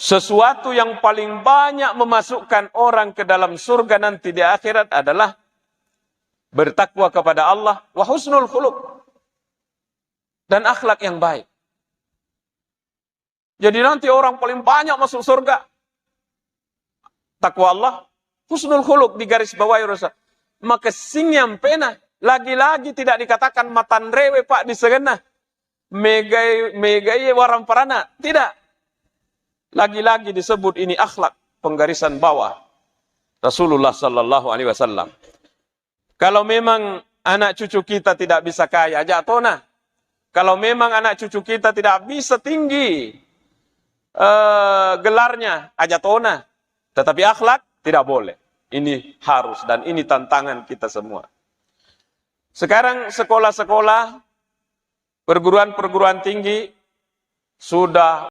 sesuatu yang paling banyak memasukkan orang ke dalam surga nanti di akhirat adalah bertakwa kepada Allah wa husnul khuluq, dan akhlak yang baik. Jadi nanti orang paling banyak masuk surga takwa Allah, husnul khuluq di garis bawahi Rasul. Maka sing yang pena lagi-lagi tidak dikatakan matan rewe pak di segenah megai waram parana, tidak. Lagi-lagi disebut ini akhlak penggarisan bawah Rasulullah sallallahu alaihi wasallam. Kalau memang anak cucu kita tidak bisa kaya, jatona. Kalau memang anak cucu kita tidak bisa tinggi gelarnya, ajatona. Tetapi akhlak tidak boleh. Ini harus, dan ini tantangan kita semua. Sekarang sekolah-sekolah, perguruan-perguruan tinggi sudah